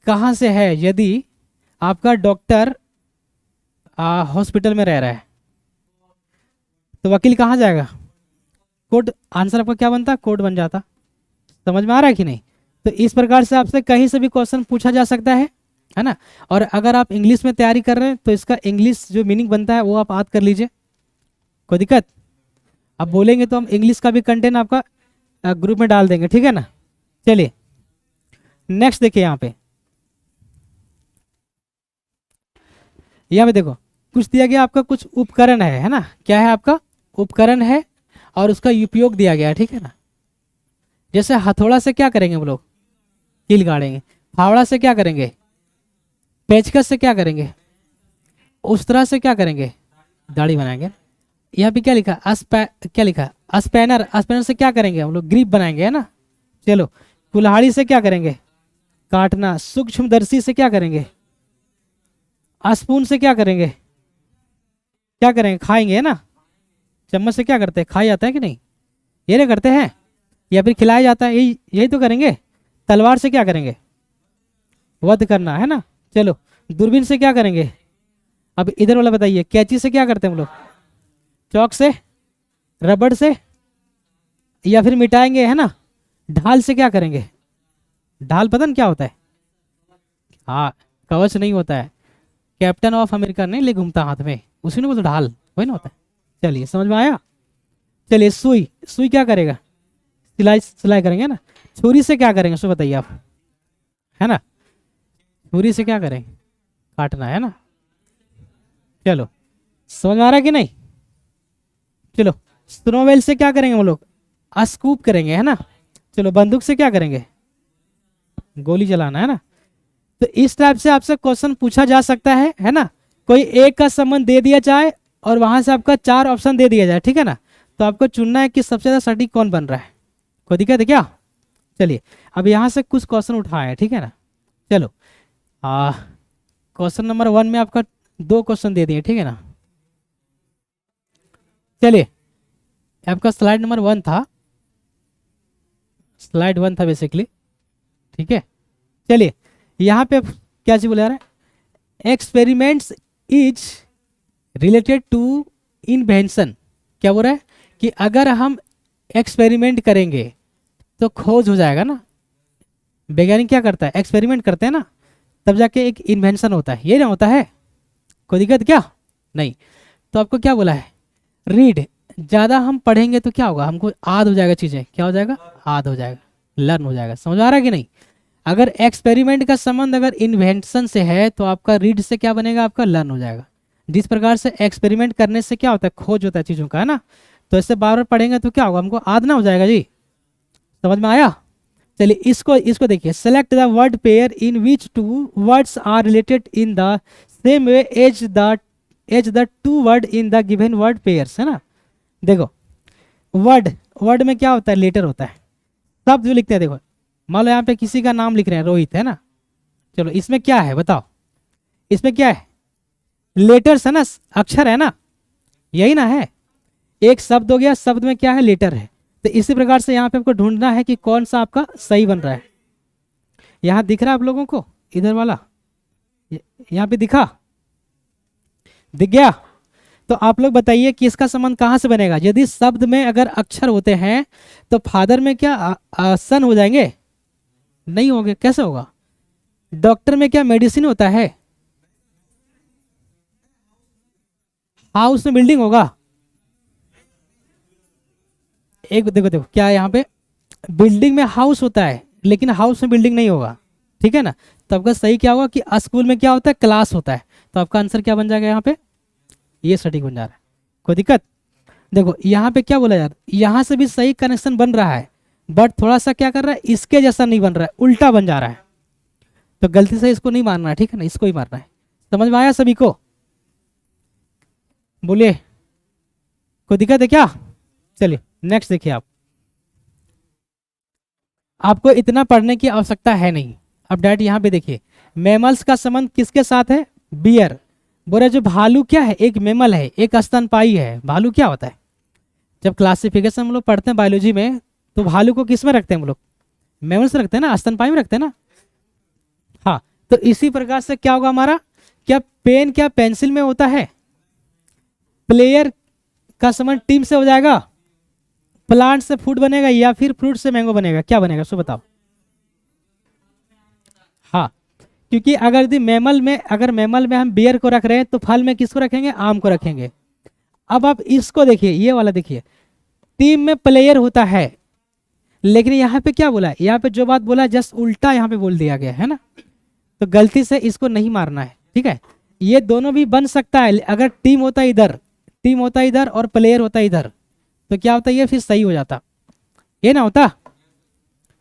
कहाँ से है, यदि आपका डॉक्टर हॉस्पिटल में रह रहा है तो वकील कहाँ जाएगा, कोर्ट। आंसर आपका क्या बनता, कोर्ट बन जाता। समझ में आ रहा है कि नहीं। तो इस प्रकार से आपसे कहीं से भी क्वेश्चन पूछा जा सकता है ना। और अगर आप इंग्लिश में तैयारी कर रहे हैं तो इसका इंग्लिश जो मीनिंग बनता है वो आप याद कर लीजिए, कोई दिक्कत। अब बोलेंगे तो हम इंग्लिश का भी कंटेंट आपका ग्रुप में डाल देंगे, ठीक है ना। चलिए नेक्स्ट देखिए, यहाँ पे देखो कुछ दिया गया आपका, कुछ उपकरण है ना। क्या है आपका, उपकरण है और उसका उपयोग दिया गया है, ठीक है ना। जैसे हथौड़ा से क्या करेंगे हम लोग, कील गाड़ेंगे। फावड़ा से क्या करेंगे, पेचकस से क्या करेंगे, उस तरह से क्या करेंगे, दाढ़ी बनाएंगे। यहाँ पे क्या लिखा, क्या लिखा, स्पैनर। स्पैनर से क्या करेंगे हम लोग, ग्रिप बनाएंगे है ना। चलो कुल्हाड़ी से क्या करेंगे, काटना। सूक्ष्मदर्शी से क्या करेंगे, स्पून से क्या करेंगे, क्या करेंगे, खाएंगे है ना। चम्मच से क्या करते हैं, खाया जाता है कि नहीं, ये नहीं करते हैं, या फिर खिलाया जाता है, यही यही तो करेंगे। तलवार से क्या करेंगे, वध करना है ना। चलो दूरबीन से क्या करेंगे, अब इधर वाला बताइए। कैंची से क्या करते हैं हम लोग, चौक से, रबड़ से, या फिर मिटाएंगे है ना। ढाल से क्या करेंगे, ढाल पता नहीं क्या होता है, हाँ कवच नहीं होता है, कैप्टन ऑफ अमेरिका नहीं ले घूमता हाथ में, उसी ने बोलते ढाल, वही ना होता है। चलिए समझ में आया। चलिए सुई, सुई क्या करेगा, सिलाई, सिलाई करेंगे ना। छुरी से क्या करेंगे, सो बताइए आप, है ना। छुरी से क्या करेंगे, काटना है ना। चलो समझ में आ रहा है कि नहीं। चलो स्नोवेल से क्या करेंगे हम लोग, स्कूप करेंगे है ना। चलो बंदूक से क्या करेंगे, गोली चलाना है ना। तो इस टाइप से आपसे क्वेश्चन पूछा जा सकता है ना। कोई एक का संबंध दे दिया जाए और वहां से आपका 4 ऑप्शन दे दिया जाए, ठीक है ना। तो आपको चुनना है कि सबसे ज्यादा सटीक कौन बन रहा है, कोई दिक्कत है क्या। चलिए अब यहाँ से कुछ क्वेश्चन उठाए हैं, ठीक है ना। चलो क्वेश्चन नंबर 1 में आपका 2 क्वेश्चन दे दिए, ठीक है ना। चलिए आपका स्लाइड नंबर 1 था, स्लाइड 1 था बेसिकली, ठीक है। चलिए यहाँ पे क्या चीज बोला रहा है, experiments is related to invention. क्या बोल रहा है कि अगर हम एक्सपेरिमेंट करेंगे तो खोज हो जाएगा ना। वैज्ञानिक क्या करता है, एक्सपेरिमेंट करते हैं ना, तब जाके एक इन्वेंशन होता है, ये ना होता है। कोई दिक्कत क्या नहीं। तो आपको क्या बोला है, रीड। ज़्यादा हम पढ़ेंगे तो क्या होगा, हमको याद हो जाएगा चीज़ें, क्या हो जाएगा, याद हो जाएगा, लर्न हो जाएगा। समझ आ रहा है कि नहीं। अगर एक्सपेरिमेंट का संबंध अगर इन्वेंशन से है तो आपका रीड से क्या बनेगा, आपका लर्न हो जाएगा। जिस प्रकार से एक्सपेरिमेंट करने से क्या होता है, खोज होता है चीज़ों का, है ना। तो इससे बार बार पढ़ेंगे तो क्या होगा, हमको याद ना हो जाएगा जी। समझ में आया। चलिए इसको देखिए, select the word pair in which 2 words are related in the same way as the as the two word in the given word pairs, है ना। देखो वर्ड, वर्ड में क्या होता है, लेटर होता है। शब्द जो लिखते हैं, देखो मान लो यहाँ पे किसी का नाम लिख रहे हैं रोहित, है ना। चलो इसमें क्या है बताओ, इसमें क्या है, लेटर्स है ना, अक्षर है ना, यही ना है। एक शब्द हो गया, शब्द में क्या है, लेटर है। तो इसी प्रकार से यहाँ पे आपको ढूंढना है कि कौन सा आपका सही बन रहा है। यहाँ दिख रहा है आप लोगों को, इधर वाला, यहाँ पे दिखा, दिख गया। तो आप लोग बताइए कि इसका संबंध कहाँ से बनेगा। यदि शब्द में अगर अक्षर होते हैं तो फादर में क्या सन हो जाएंगे, नहीं होंगे, कैसे होगा। डॉक्टर में क्या मेडिसिन होता है, हाउस में बिल्डिंग होगा। एक देखो देखो क्या है यहाँ पे, बिल्डिंग में हाउस होता है लेकिन हाउस में बिल्डिंग नहीं होगा, ठीक है ना। तो आपका सही क्या होगा कि स्कूल में क्या होता है, क्लास होता है। तो आपका आंसर क्या बन जाएगा यहाँ पे, ये सटीक बन जा रहा है। कोई दिक्कत, देखो यहाँ पे क्या बोला यार, यहाँ से भी सही कनेक्शन बन रहा है, बट थोड़ा सा क्या कर रहा है, इसके जैसा नहीं बन रहा है, उल्टा बन जा रहा है। तो गलती से इसको नहीं मारना है, ठीक है ना, इसको ही मारना है। समझ में आया सभी को, बोलिए कोई दिक्कत है क्या। चलिए नेक्स्ट देखिए आप, आपको इतना पढ़ने की आवश्यकता है नहीं। अब डायरेक्ट यहाँ पे देखिए, मैमल्स का संबंध किसके साथ है, बियर। बोले जो भालू क्या है, एक मेमल है, एक स्तनपायी है। भालू क्या होता है, जब क्लासिफिकेशन हम लोग पढ़ते हैं बायोलॉजी में, तो भालू को किस में रखते हैं हम लोग, मैमल्स रखते हैं ना, स्तनपायी में रखते हैं ना। हाँ, तो इसी प्रकार से क्या होगा हमारा, क्या पेन क्या पेंसिल में होता है, प्लेयर का संबंध टीम से हो जाएगा, प्लांट से फूड बनेगा या फिर फ्रूट से मैंगो बनेगा, क्या बनेगा सो बताओ। हाँ, क्योंकि अगर यदि मैमल में, अगर मैमल में हम बियर को रख रहे हैं तो फल में किसको रखेंगे, आम को रखेंगे। अब आप इसको देखिए, ये वाला देखिए, टीम में प्लेयर होता है, लेकिन यहाँ पे क्या बोला है, यहाँ पे जो बात बोला जस्ट उल्टा यहाँ पे बोल दिया गया है ना। तो गलती से इसको नहीं मारना है, ठीक है। ये दोनों भी बन सकता है, अगर टीम होता इधर, टीम होता इधर और प्लेयर होता इधर, तो क्या होता, ये फिर सही हो जाता, ये ना होता।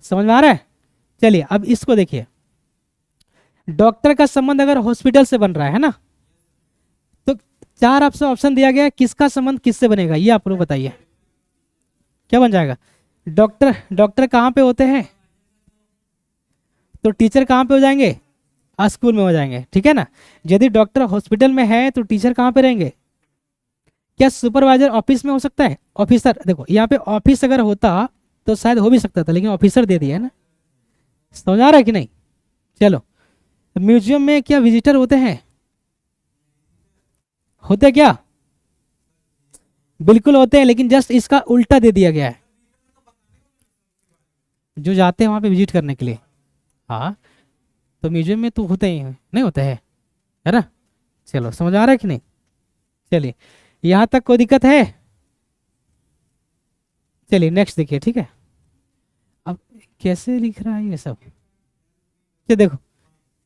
समझ में आ रहा है। चलिए अब इसको देखिए, डॉक्टर का संबंध अगर हॉस्पिटल से बन रहा है ना, तो चार आपसे ऑप्शन दिया गया है, किसका संबंध किससे बनेगा, ये आप लोग बताइए क्या बन जाएगा। डॉक्टर, डॉक्टर कहाँ पे होते हैं, तो टीचर कहाँ पे हो जाएंगे, स्कूल में हो जाएंगे, ठीक है ना। यदि डॉक्टर हॉस्पिटल में है तो टीचर कहाँ पे रहेंगे, क्या सुपरवाइजर ऑफिस में हो सकता है, ऑफिसर। देखो यहाँ पे ऑफिस अगर होता तो शायद हो भी सकता था, लेकिन ऑफिसर दे दिया है ना। समझ आ रहा है कि नहीं। चलो, म्यूजियम में क्या विजिटर होते हैं, होते क्या, बिल्कुल होते हैं, लेकिन जस्ट इसका उल्टा दे दिया गया है, जो जाते हैं वहां पे विजिट करने के लिए। हाँ, तो म्यूजियम में तो होते ही हैं, नहीं होते हैं, है ना। चलो समझ आ रहा है कि नहीं। चलिए यहाँ तक कोई दिक्कत है। चलिए नेक्स्ट देखिए, ठीक है। अब कैसे लिख रहा है ये सब, ये देखो,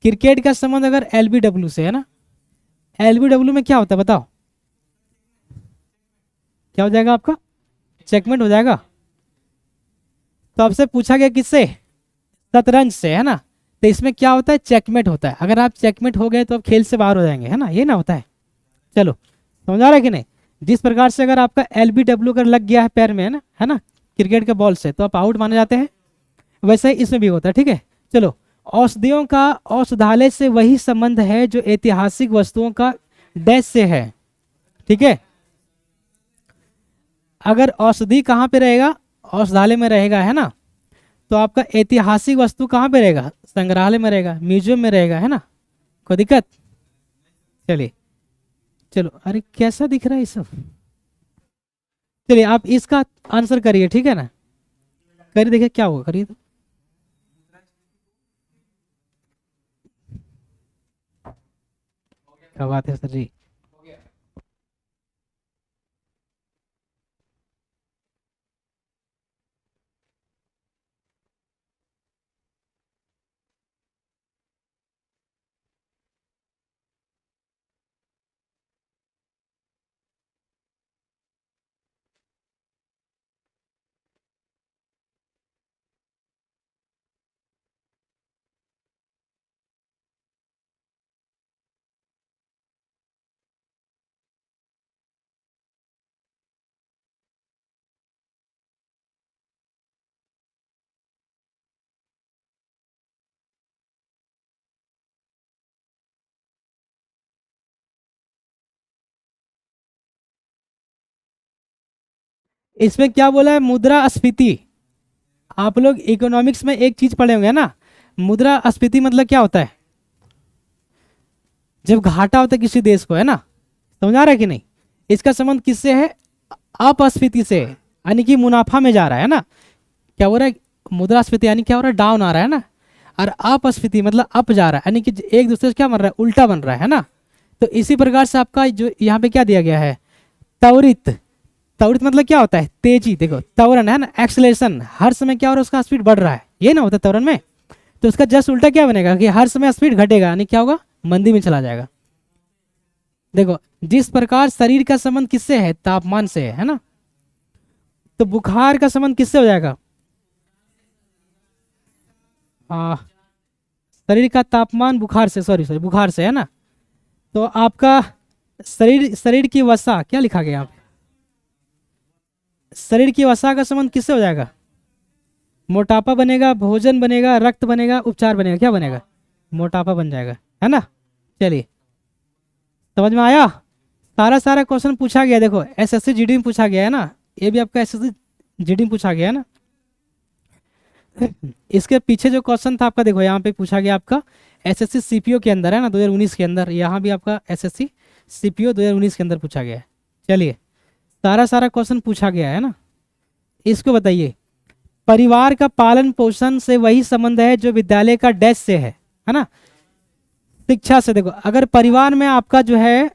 क्रिकेट का संबंध अगर एलबीडब्ल्यू से है ना, एलबीडब्ल्यू में क्या होता है बताओ, क्या हो जाएगा आपका, चेकमेट हो जाएगा। तो आपसे पूछा गया किससे, शतरंज से, है ना। तो इसमें क्या होता है, चेकमेट होता है। अगर आप चेकमेट हो गए तो आप खेल से बाहर हो जाएंगे, है ना, ये ना होता है। चलो समझ आ रहा है कि नहीं। जिस प्रकार से अगर आपका एलबीडब्ल्यू अगर लग गया है पैर में, है ना, क्रिकेट के बॉल से, तो आप आउट माने जाते हैं, वैसे ही इसमें भी होता है, ठीक है। चलो, औषधियों का औषधालय से वही संबंध है जो ऐतिहासिक वस्तुओं का डैश से है, ठीक है। अगर औषधि कहाँ पे रहेगा, औषधालय में रहेगा, है ना, तो आपका ऐतिहासिक वस्तु कहाँ पे रहेगा, संग्रहालय में रहेगा, म्यूजियम में रहेगा, है ना। कोई दिक्कत। चलिए, चलो, अरे कैसा दिख रहा है ये सब। चलिए आप इसका आंसर करिए, ठीक है ना, करिए देखिए क्या होगा, करिए तो। क्या बात है सर जी। इसमें क्या बोला है, मुद्रास्फीति। आप लोग इकोनॉमिक्स में एक चीज पढ़े होंगे ना, मुद्रास्फीति मतलब क्या होता है, जब घाटा होता है किसी देश को, है ना, समझ आ रहा है कि नहीं। इसका संबंध किससे है, अपस्फीति से, यानी कि मुनाफा में जा रहा है ना। क्या हो रहा है, मुद्रास्फीति यानी क्या हो रहा है, डाउन आ रहा है ना, और अपस्फीति मतलब अप जा रहा है, यानी कि एक दूसरे से क्या बन रहा है, उल्टा बन रहा है ना। तो इसी प्रकार से आपका जो यहाँ पे क्या दिया गया है, त्वरित। त्वरित मतलब क्या होता है, तेजी। देखो त्वरण है ना, एक्सलेशन, हर समय क्या हो रहा है, उसका स्पीड बढ़ रहा है, ये ना होता है त्वरण में। तो उसका जस्ट उल्टा क्या बनेगा कि हर समय स्पीड घटेगा, यानी क्या होगा, मंदी में चला जाएगा। देखो जिस प्रकार शरीर का संबंध किससे है, तापमान से है ना, तो बुखार का संबंध किससे हो जाएगा, आ, शरीर का तापमान बुखार से, सॉरी सॉरी बुखार से, है ना। तो आपका शरीर शरीर की वसा, क्या लिखा गया यहाँ पे, शरीर की वसा का संबंध किससे हो जाएगा, मोटापा बनेगा, भोजन बनेगा, रक्त बनेगा, उपचार बनेगा, क्या बनेगा, मोटापा बन जाएगा, है ना। चलिए समझ में आया। सारा सारा क्वेश्चन पूछा गया, देखो एसएससी जीडी में पूछा गया है ना, ये भी आपका एसएससी जीडी में पूछा गया है ना। इसके पीछे जो क्वेश्चन था आपका, देखो यहाँ पे पूछा गया आपका एसएससी सीपीओ के अंदर, है ना, 2019 के अंदर, यहाँ भी आपका एसएससी सीपीओ 2019 के अंदर पूछा गया है। चलिए सारा सारा क्वेश्चन पूछा गया है ना। इसको बताइए, परिवार का पालन पोषण से वही संबंध है जो विद्यालय का डैश से है ना, शिक्षा से। देखो अगर परिवार में आपका जो है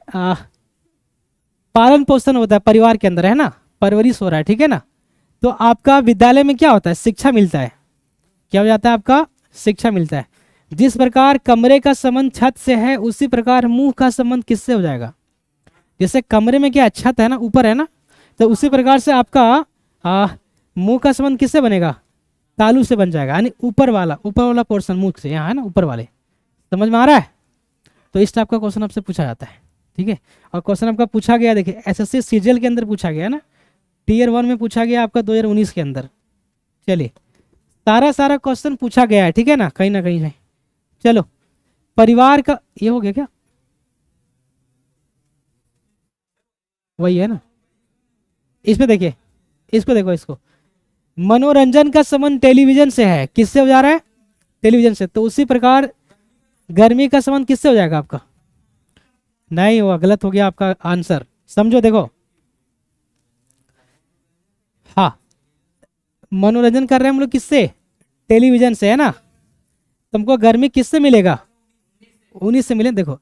पालन पोषण होता है परिवार के अंदर, है ना, परवरिश हो रहा है, ठीक है ना, तो आपका विद्यालय में क्या होता है, शिक्षा मिलता है। क्या हो जाता है आपका, शिक्षा मिलता है। जिस प्रकार कमरे का संबंध छत से है, उसी प्रकार मुंह का संबंध किससे हो जाएगा। जैसे कमरे में क्या छत है ना, ऊपर है ना, तो उसी प्रकार से आपका मुंह का संबंध किससे बनेगा, तालू से बन जाएगा, यानी ऊपर वाला पोर्शन मुंह से, यहाँ है ना, ऊपर वाले। समझ में आ रहा है। तो इस टाइप का क्वेश्चन आपसे पूछा जाता है, ठीक है। और क्वेश्चन आपका पूछा गया, देखिए एसएससी सीजीएल के अंदर पूछा गया है ना, टीयर 1 में पूछा गया आपका 2019 के अंदर। चलिए सारा सारा क्वेश्चन पूछा गया है, ठीक है ना कहीं है। चलो परिवार का ये हो गया क्या, वही है ना। इसमें देखिए, इसको देखो, इसको मनोरंजन का संबंध टेलीविजन से है, किससे हो जा रहा है, टेलीविजन से। तो उसी प्रकार गर्मी का संबंध किससे हो जाएगा आपका, नहीं हुआ, गलत हो गया आपका आंसर। समझो देखो, हाँ मनोरंजन कर रहे हैं हम लोग किससे, टेलीविजन से, है ना। तुमको गर्मी किससे मिलेगा, उन्हीं से मिले। देखो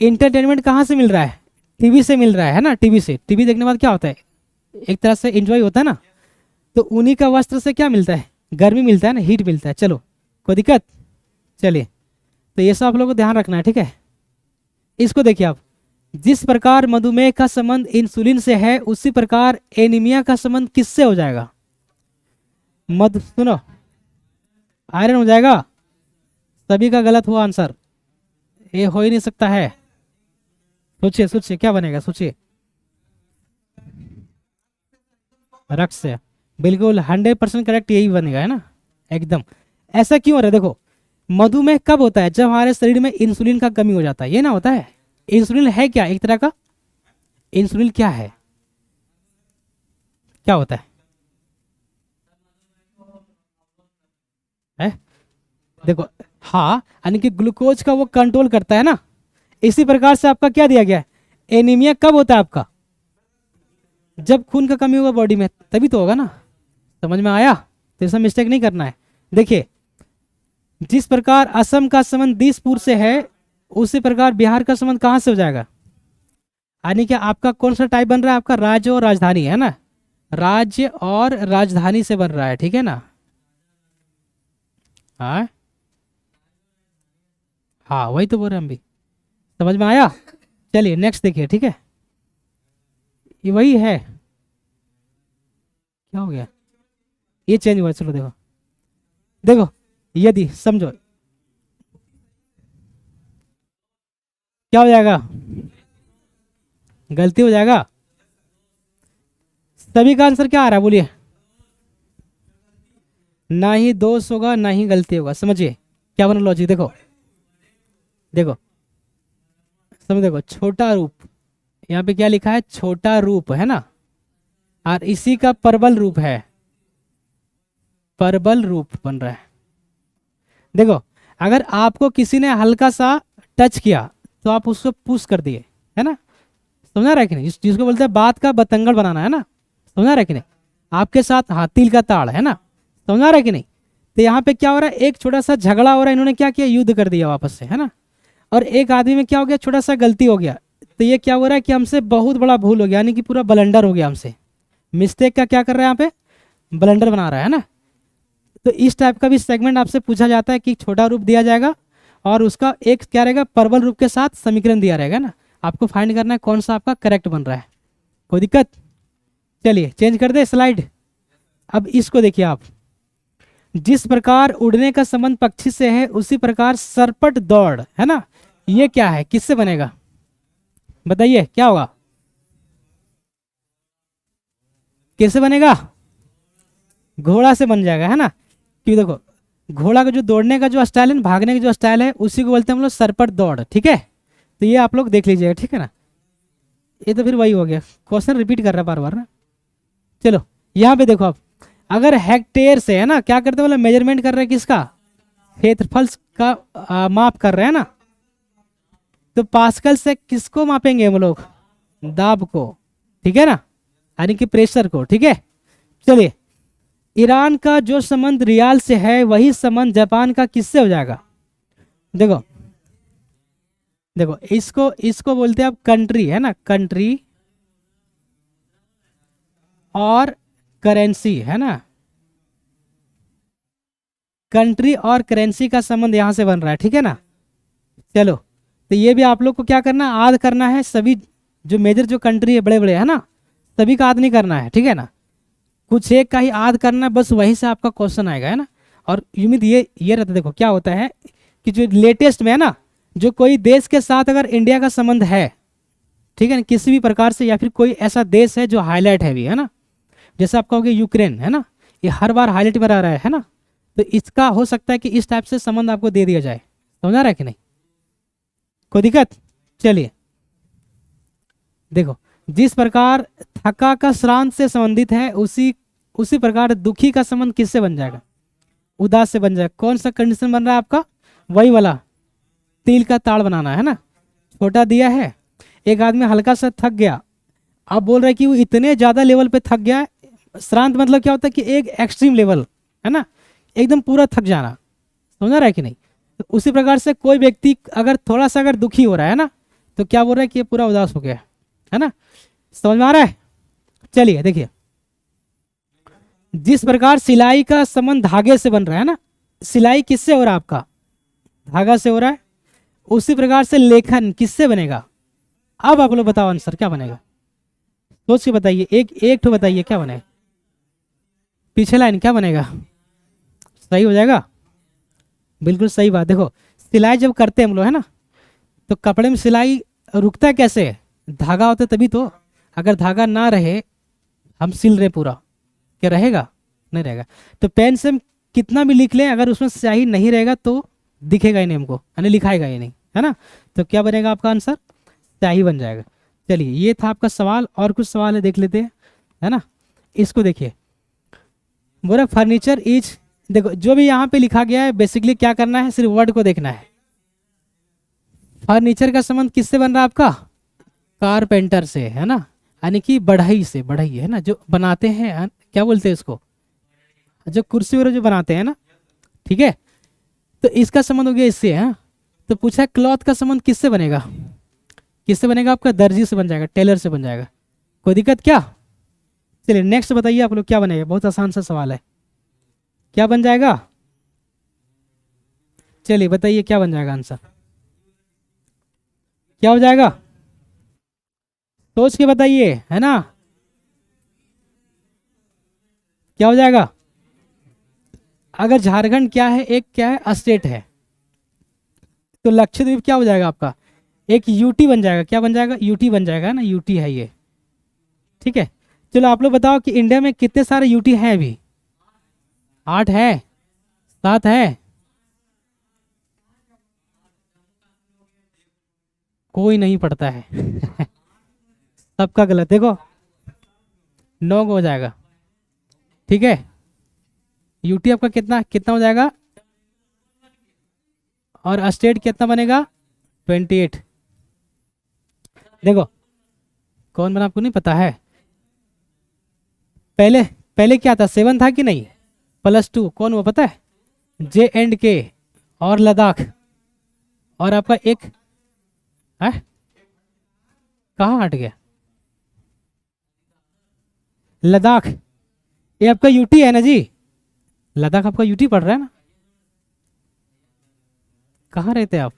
इंटरटेनमेंट कहाँ से मिल रहा है, टीवी से मिल रहा है ना, टीवी से। टीवी देखने के बाद क्या होता है, एक तरह से एंजॉय होता है ना। तो उन्हीं का वस्त्र से क्या मिलता है, गर्मी मिलता है ना, हीट मिलता है। चलो कोई दिक्कत। चलिए तो ये सब आप लोगों को ध्यान रखना है, ठीक है। इसको देखिए आप, जिस प्रकार मधुमेह का संबंध इंसुलिन से है, उसी प्रकार एनीमिया का संबंध किससे हो जाएगा, मध सुनो, आयरन हो जाएगा। सभी का गलत हुआ आंसर, ये हो ही नहीं सकता है। सोचिए सोचिए क्या बनेगा, सोचिए। रक्त से, बिल्कुल 100% करेक्ट, यही बनेगा, है ना, एकदम। ऐसा क्यों हो रहा है, देखो मधुमेह कब होता है, जब हमारे शरीर में इंसुलिन का कमी हो जाता है, ये ना होता है। इंसुलिन है क्या, एक तरह का इंसुलिन क्या है, क्या होता है? देखो हाँ, यानी कि ग्लूकोज का वो कंट्रोल करता है ना। इसी प्रकार से आपका क्या दिया गया है, एनीमिया कब होता है आपका, जब खून का कमी होगा बॉडी में, तभी तो होगा ना। समझ में आया, तो ऐसा मिस्टेक नहीं करना है। देखिए जिस प्रकार असम का संबंध दिसपुर से है, उसी प्रकार बिहार का संबंध कहाँ से हो जाएगा, यानी कि आपका कौन सा टाइप बन रहा है, आपका राज्य और राजधानी, है ना, राज्य और राजधानी से बन रहा है, ठीक है ना। हाँ हाँ वही तो बोल रहे हैं हम भी। समझ में आया। चलिए नेक्स्ट देखिए, ठीक है, ये वही है। क्या हो गया, ये चेंज हुआ, चलो देखो, देखो यदि समझो क्या हो जाएगा, गलती हो जाएगा। सभी का आंसर क्या आ रहा है बोलिए, ना ही दोष होगा ना ही गलती होगा। समझिए क्या बना लॉजिक, देखो देखो समझ, देखो छोटा रूप, यहाँ पे क्या लिखा है, छोटा रूप, है ना, और इसी का परबल रूप है, परबल रूप बन रहा है। देखो, अगर आपको किसी ने हल्का सा टच किया तो आप उसको पुश कर दिए, है ना, समझा रहा है कि नहीं, जिसको बोलते हैं बात का बतंगड़ बनाना, है ना, समझा रहा है कि नहीं। आपके साथ तिल का ताड़, है ना, समझा रहा है कि नहीं। तो यहाँ पे क्या हो रहा है, एक छोटा सा झगड़ा हो रहा है, इन्होंने क्या किया, युद्ध कर दिया वापस से, है ना। और एक आदमी में क्या हो गया, छोटा सा गलती हो गया, तो ये क्या हो रहा है कि हमसे बहुत बड़ा भूल हो गया, यानी कि पूरा ब्लंडर हो गया हमसे। मिस्टेक का क्या कर रहा है यहाँ पे, ब्लंडर बना रहा है ना। तो इस टाइप का भी सेगमेंट आपसे पूछा जाता है कि छोटा रूप दिया जाएगा और उसका एक क्या रहेगा, परबल रूप के साथ समीकरण दिया रहेगा ना। आपको फाइंड करना है कौन सा आपका करेक्ट बन रहा है। कोई दिक्कत। चलिए चेंज कर दे स्लाइड। अब इसको देखिए आप, जिस प्रकार उड़ने का संबंध पक्षी से है उसी प्रकार सरपट दौड़, है ना, ये क्या है, किससे बनेगा, बताइए क्या होगा, कैसे बनेगा, घोड़ा से बन जाएगा, है ना। क्योंकि देखो, घोड़ा का जो दौड़ने का जो स्टाइल है ना, भागने का जो स्टाइल है, उसी को बोलते हैं हम लोग सरपट दौड़, ठीक है। तो ये आप लोग देख लीजिएगा, ठीक है ना। ये तो फिर वही हो गया, क्वेश्चन रिपीट कर रहा है बार बार ना। चलो यहाँ पे देखो आप, अगर हेक्टेयर से, है ना, क्या करते हैं, मतलब मेजरमेंट कर रहे हैं किसका, क्षेत्रफल का माप कर रहे हैं ना। तो पास्कल से किसको मापेंगे हम लोग, दाब को, ठीक है ना, यानी कि प्रेशर को, ठीक है। चलिए, ईरान का जो संबंध रियाल से है वही संबंध जापान का किससे हो जाएगा। देखो देखो, इसको इसको बोलते हैं आप कंट्री, है ना, कंट्री और करेंसी, है ना। कंट्री और करेंसी का संबंध यहां से बन रहा है, ठीक है ना। चलो, तो ये भी आप लोग को क्या करना है, याद करना है। सभी जो मेजर जो कंट्री है बड़े बड़े, है ना, सभी का याद नहीं करना है, ठीक है ना। कुछ एक का ही याद करना है, बस वहीं से आपका क्वेश्चन आएगा, है ना। और उम्मीद ये रहता है, देखो क्या होता है कि जो लेटेस्ट में है ना, जो कोई देश के साथ अगर इंडिया का संबंध है, ठीक है ना, किसी भी प्रकार से, या फिर कोई ऐसा देश है जो हाईलाइट है भी, है ना, जैसे आप कहोगे यूक्रेन, है ना, ये हर बार हाईलाइट में रह रहा है ना। तो इसका हो सकता है कि इस टाइप से संबंध आपको दे दिया जाए, समझा रहा है कि नहीं, कोई दिक्कत। चलिए देखो, जिस प्रकार थका का श्रांत से संबंधित है उसी उसी प्रकार दुखी का संबंध किससे बन जाएगा, उदास से बन जाएगा। कौन सा कंडीशन बन रहा है आपका, वही वाला, तिल का ताड़ बनाना, है ना। छोटा दिया है, एक आदमी हल्का सा थक गया, आप बोल रहे हैं कि वो इतने ज्यादा लेवल पे थक गया है। श्रांत मतलब क्या होता है कि एक एक्सट्रीम लेवल, है ना, एकदम पूरा थक जाना, समझा रहा है कि नहीं। तो उसी प्रकार से कोई व्यक्ति अगर थोड़ा सा अगर दुखी हो रहा है ना, तो क्या बोल रहा है कि ये पूरा उदास हो गया, है ना, समझ में आ रहा है। चलिए देखिए, जिस प्रकार सिलाई का संबंध धागे से बन रहा है ना, सिलाई किससे हो रहा है आपका, धागा से हो रहा है, उसी प्रकार से लेखन किससे बनेगा। अब आप लोग बताओ आंसर क्या बनेगा, सोच के बताइए, एक एक तो बताइए क्या बनेगा, पीछे लाइन क्या बनेगा, सही हो जाएगा, बिल्कुल सही बात। देखो, सिलाई जब करते हैं हम लोग, है ना, तो कपड़े में सिलाई रुकता है कैसे, धागा होता है तभी तो। अगर धागा ना रहे, हम सिल रहे पूरा, क्या रहेगा, नहीं रहेगा। तो पेन से हम कितना भी लिख लें, अगर उसमें स्याही नहीं रहेगा तो दिखेगा ही नहीं हमको, यानी लिखाएगा ही नहीं, है ना। तो क्या बनेगा आपका आंसर, स्याही बन जाएगा। चलिए, ये था आपका सवाल, और कुछ सवाल है देख लेते हैं, है ना। इसको देखिए, बोला फर्नीचर इज, देखो जो भी यहाँ पे लिखा गया है बेसिकली क्या करना है, सिर्फ वर्ड को देखना है। फर्नीचर का संबंध किससे बन रहा है आपका, कारपेंटर से, है ना, यानी कि बढ़ई से, बढ़ई, है ना, जो बनाते हैं, क्या बोलते हैं इसको, जो कुर्सी वगैरह जो बनाते हैं ना, ठीक है। तो इसका संबंध हो गया इससे, है। तो पूछा क्लॉथ का संबंध किससे बनेगा, किससे बनेगा आपका, दर्जी से बन जाएगा, टेलर से बन जाएगा। कोई दिक्कत क्या। चलिए नेक्स्ट बताइए आप लोग क्या बनेगा, बहुत आसान सा सवाल है, क्या बन जाएगा, चलिए बताइए क्या बन जाएगा आंसर, क्या हो जाएगा, सोच के बताइए, है ना, क्या हो जाएगा। अगर झारखंड क्या है, एक क्या है, स्टेट है, तो लक्षद्वीप क्या हो जाएगा आपका, एक यूटी बन जाएगा, क्या बन जाएगा, यूटी बन जाएगा ना, यूटी है ये, ठीक है। चलो आप लोग बताओ कि इंडिया में कितने सारे यूटी हैं अभी, 8 है, 7 है, कोई नहीं पढ़ता है सबका गलत। देखो 9 हो जाएगा, ठीक है। यूटी आपका कितना कितना हो जाएगा, और स्टेट कितना बनेगा 28। देखो कौन बना आपको नहीं पता है, पहले पहले क्या था 7 था कि नहीं, +2 कौन हुआ पता है, J&K और लद्दाख, और आपका एक है कहाँ हट गया, लद्दाख, ये आपका यूटी है ना जी, लद्दाख आपका यूटी पड़ रहा है ना, कहाँ रहते हैं आप,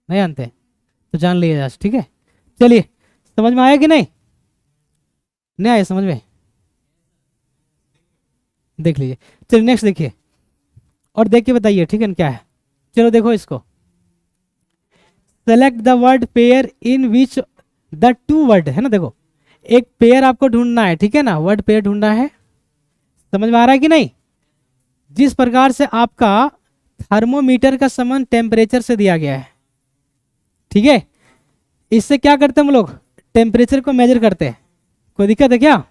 नहीं जानते, तो जान लीजिए आज, ठीक है। चलिए समझ में आया कि नहीं, नहीं आया समझ में, देख लीजिए। चलिए नेक्स्ट देखिए, और देख के बताइए ठीक है ना क्या है। चलो देखो इसको, select the word pair in which the two word, है ना, देखो एक पेयर आपको ढूंढना है, ठीक है ना, वर्ड पेयर ढूंढना है, समझ में आ रहा है कि नहीं। जिस प्रकार से आपका थर्मोमीटर का संबंध टेम्परेचर से दिया गया है, ठीक है, इससे क्या करते हैं हम लोग, टेम्परेचर को मेजर करते हैं, कोई दिक्कत है क्या।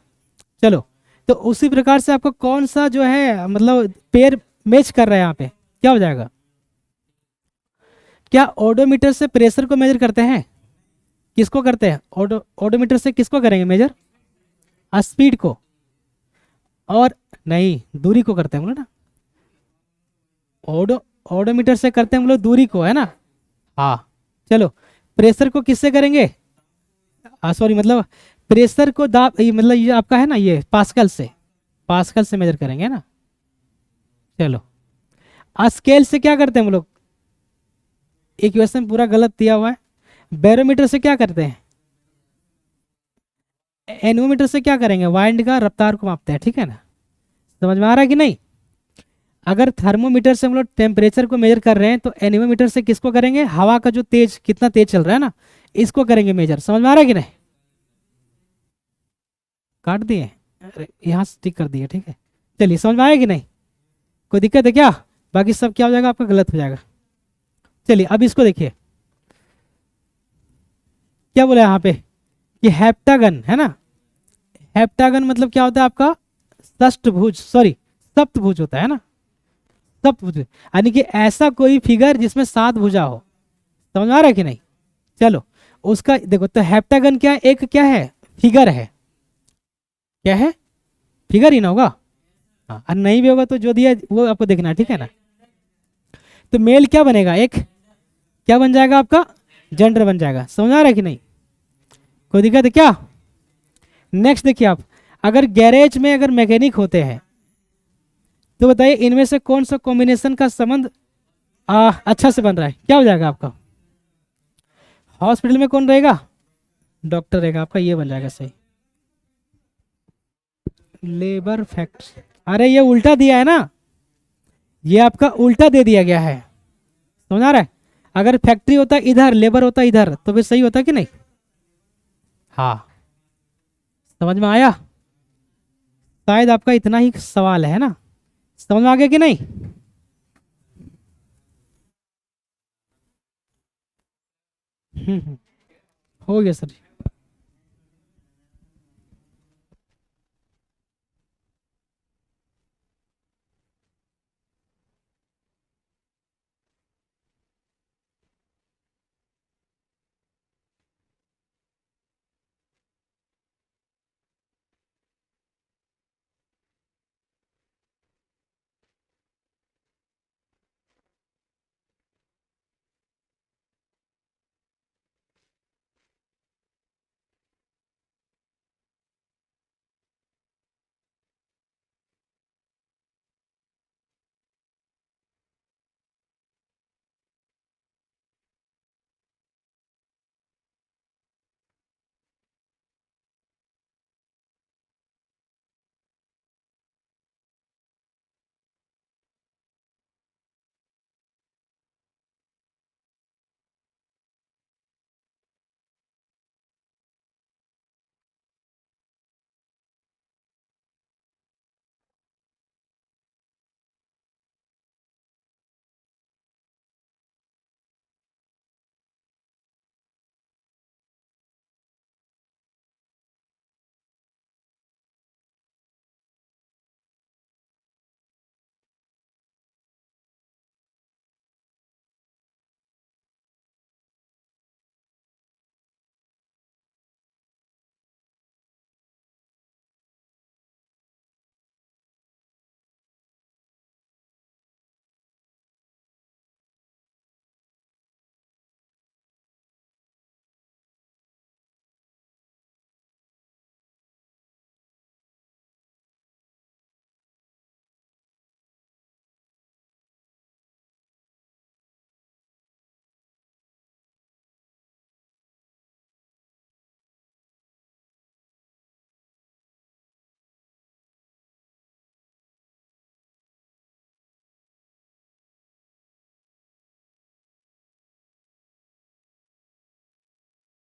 चलो तो उसी प्रकार से आपको कौन सा जो है मतलब पेयर मैच कर रहा है यहाँ पे, क्या हो जाएगा, क्या ओडोमीटर से प्रेशर को मेजर करते हैं, किसको करते हैं, ओडोमीटर से किसको करेंगे मेजर, स्पीड को, और नहीं दूरी को करते हैं हम लोग ना, ओडोमीटर से करते हैं हम लोग दूरी को, है ना। हाँ चलो, प्रेशर को किससे करेंगे, सॉरी मतलब प्रेशर को दाब मतलब ये आपका है ना, ये पास्कल से, पास्कल से मेजर करेंगे ना। चलो स्केल से क्या करते हैं हम लोग, इक्वेशन पूरा गलत दिया हुआ है। बैरोमीटर से क्या करते हैं, एनोमीटर से क्या करेंगे, वाइंड का रफ्तार को मापते हैं, ठीक है ना, समझ में आ रहा है कि नहीं। अगर थर्मोमीटर से हम लोग टेम्परेचर को मेजर कर रहे हैं तो एनीमोमीटर से किसको करेंगे, हवा का जो तेज कितना तेज चल रहा है ना, इसको करेंगे मेजर, समझ में आ रहा है कि नहीं। काट दिए, अरे यहाँ स्टिक कर दिए, ठीक है। चलिए समझ में आया कि नहीं, कोई दिक्कत है क्या, बाकी सब क्या हो जाएगा आपका गलत हो जाएगा। चलिए अब इसको देखिए, क्या बोला यहाँ पे कि हेप्टागन, है ना, हेप्टागन मतलब क्या होता है आपका, षष्ठभुज, सॉरी सप्तभुज होता है ना, सप्तभुज यानी कि ऐसा कोई फिगर जिसमें 7 भुजा हो, समझ में आ रहा है कि नहीं। चलो उसका देखो, तो हेप्टागन क्या एक क्या है, फिगर है, क्या है, फिगर ही ना होगा, हाँ, और नहीं भी होगा तो जो दिया वो आपको देखना है, ठीक है ना। तो मेल क्या बनेगा, एक क्या बन जाएगा आपका, जेंडर बन जाएगा, समझ आ रहा है कि नहीं, कोई दिक्कत है क्या। नेक्स्ट देखिए आप, अगर गैरेज में अगर मैकेनिक होते हैं तो बताइए इनमें से कौन सा कॉम्बिनेशन का संबंध अच्छा से बन रहा है, क्या हो जाएगा आपका, हॉस्पिटल में कौन रहेगा, डॉक्टर रहेगा आपका, ये बन जाएगा सही। लेबर फैक्ट्री, अरे ये उल्टा दिया है ना, ये आपका उल्टा दे दिया गया है, समझ आ रहा है। अगर फैक्ट्री होता इधर, लेबर होता इधर, तो फिर सही होता कि नहीं। हाँ समझ में आया, शायद आपका इतना ही सवाल है ना, समझ में आ गया कि नहीं। हो गया सर।